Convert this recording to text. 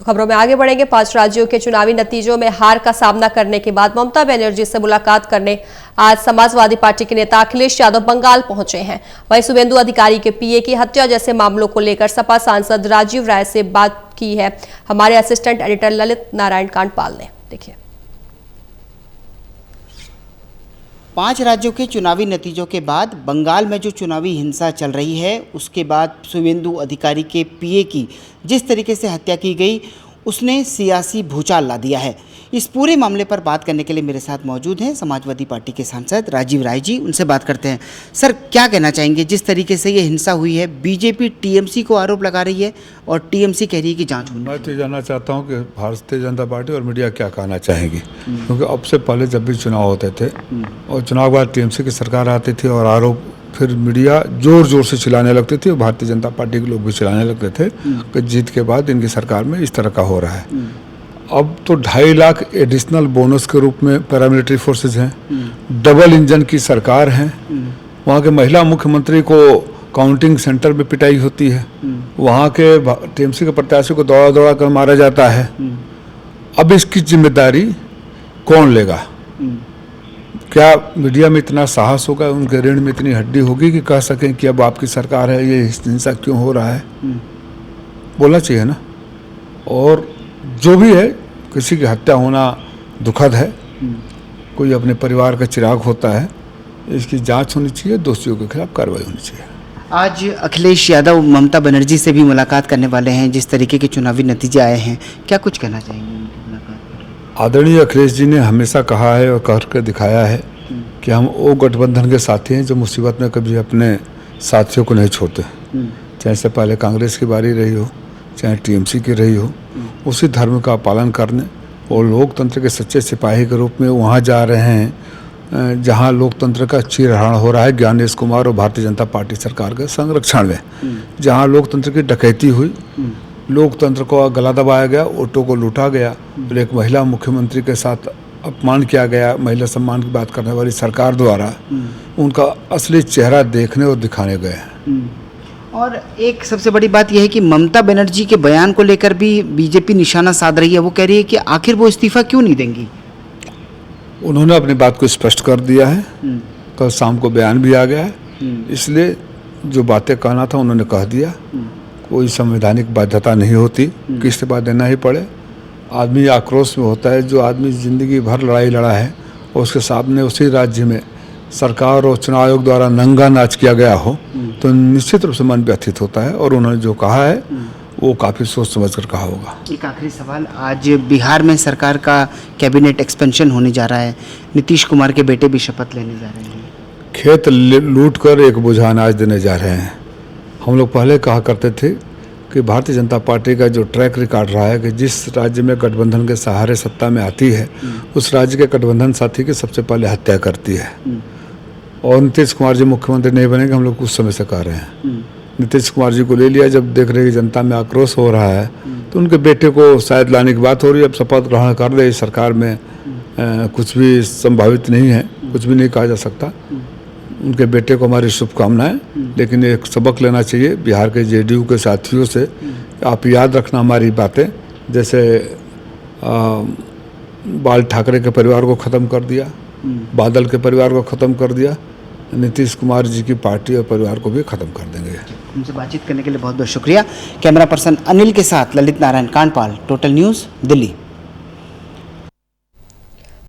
खबरों में आगे बढ़ेंगे। 5 राज्यों के चुनावी नतीजों में हार का सामना करने के बाद ममता बनर्जी से मुलाकात करने आज समाजवादी पार्टी के नेता अखिलेश यादव बंगाल पहुंचे हैं। वहीं शुभेंदु अधिकारी के पीए की हत्या जैसे मामलों को लेकर सपा सांसद राजीव राय से बात की है हमारे असिस्टेंट एडिटर ललित नारायण कांडपाल ने। देखिए, 5 राज्यों के चुनावी नतीजों के बाद बंगाल में जो चुनावी हिंसा चल रही है, उसके बाद शुभेंदु अधिकारी के पीए की जिस तरीके से हत्या की गई, उसने सियासी भूचाल ला दिया है। इस पूरे मामले पर बात करने के लिए मेरे साथ मौजूद हैं समाजवादी पार्टी के सांसद राजीव राय जी। उनसे बात करते हैं। सर, क्या कहना चाहेंगे जिस तरीके से ये हिंसा हुई है? बीजेपी टीएमसी को आरोप लगा रही है और टीएमसी कह रही है कि जांच होनी। मैं तो जानना चाहता हूं कि भारतीय जनता पार्टी और मीडिया क्या कहना चाहेगी, क्योंकि अब से पहले जब भी चुनाव होते थे और चुनाव के बाद टीएमसी की सरकार आती थी और आरोप फिर मीडिया जोर जोर से चिल्लाने लगती थी और भारतीय जनता पार्टी के लोग भी चिल्लाने लगते थे कि जीत के बाद इनकी सरकार में इस तरह का हो रहा है। अब तो 2.5 लाख एडिशनल बोनस के रूप में पैरामिलिट्री फोर्सेज हैं, डबल इंजन की सरकार है, वहाँ के महिला मुख्यमंत्री को काउंटिंग सेंटर में पिटाई होती है, वहाँ के टीएमसी के प्रत्याशी को दौड़ा दौड़ा कर मारा जाता है। अब इसकी जिम्मेदारी कौन लेगा? क्या मीडिया में इतना साहस होगा, उनके ऋण में इतनी हड्डी होगी कि कह सकें कि अब आपकी सरकार है, ये हिंसा क्यों हो रहा है? बोलना चाहिए ना। और जो भी है, किसी की हत्या होना दुखद है, कोई अपने परिवार का चिराग होता है, इसकी जांच होनी चाहिए, दोषियों के खिलाफ कार्रवाई होनी चाहिए। आज अखिलेश यादव ममता बनर्जी से भी मुलाकात करने वाले हैं। जिस तरीके के चुनावी नतीजे आए हैं, क्या कुछ कहना चाहेंगे उनकी मुलाकात पर? आदरणीय अखिलेश जी ने हमेशा कहा है और करके दिखाया है कि हम वो गठबंधन के साथी हैं जो मुसीबत में कभी अपने साथियों को नहीं छोड़ते, चाहे से पहले कांग्रेस की बारी रही हो, चाहे टीएमसी की रही हो। उसी धर्म का पालन करने और लोकतंत्र के सच्चे सिपाही के रूप में वहाँ जा रहे हैं जहाँ लोकतंत्र का चीरहरण हो रहा है ज्ञानेश कुमार और भारतीय जनता पार्टी सरकार के संरक्षण में, जहाँ लोकतंत्र की डकैती हुई, लोकतंत्र को गला दबाया गया, वोटों को लूटा गया और एक महिला मुख्यमंत्री के साथ अपमान किया गया। महिला सम्मान की बात करने वाली सरकार द्वारा उनका असली चेहरा देखने और दिखाने गए हैं। और एक सबसे बड़ी बात यह है कि ममता बनर्जी के बयान को लेकर भी बीजेपी निशाना साध रही है। वो कह रही है कि आखिर वो इस्तीफा क्यों नहीं देंगी? उन्होंने अपनी बात को स्पष्ट कर दिया है, कल शाम को बयान भी आ गया है, इसलिए जो बातें कहना था उन्होंने कह दिया। कोई संवैधानिक बाध्यता नहीं होती कि इस्तीफा देना ही पड़े। आदमी आक्रोश में होता है, जो आदमी जिंदगी भर लड़ाई लड़ा है और उसके सामने उसी राज्य में सरकार और चुनाव आयोग द्वारा नंगा नाच किया गया हो तो निश्चित रूप से मन व्यथित होता है। और उन्होंने जो कहा है वो काफ़ी सोच समझ कर कहा होगा। एक आखिरी सवाल, आज बिहार में सरकार का कैबिनेट एक्सपेंशन होने जा रहा है, नीतीश कुमार के बेटे भी शपथ लेने जा रहे हैं। खेत लूट कर एक बोझा अनाज देने जा रहे हैं। हम लोग पहले कहा करते थे कि भारतीय जनता पार्टी का जो ट्रैक रिकॉर्ड रहा है कि जिस राज्य में गठबंधन के सहारे सत्ता में आती है उस राज्य के गठबंधन साथी की सबसे पहले हत्या करती है। और नीतीश कुमार जी मुख्यमंत्री नहीं बनेंगे, हम लोग कुछ समय से कह रहे हैं। नीतीश कुमार जी को ले लिया, जब देख रहे कि जनता में आक्रोश हो रहा है तो उनके बेटे को शायद लाने की बात हो रही है। अब शपथ ग्रहण कर दे, इस सरकार में कुछ भी संभावित नहीं है, कुछ भी नहीं कहा जा सकता। उनके बेटे को हमारी शुभकामनाएं, लेकिन एक सबक लेना चाहिए बिहार के जेडीयू के साथियों से। आप याद रखना हमारी बातें, जैसे बाल ठाकरे के परिवार को ख़त्म कर दिया, बादल के परिवार को ख़त्म कर दिया, नीतीश कुमार जी की पार्टी और परिवार को भी ख़त्म कर देंगे। हमसे बातचीत करने के लिए बहुत बहुत शुक्रिया। कैमरा पर्सन अनिल के साथ ललित नारायण कांडपाल, टोटल न्यूज़, दिल्ली।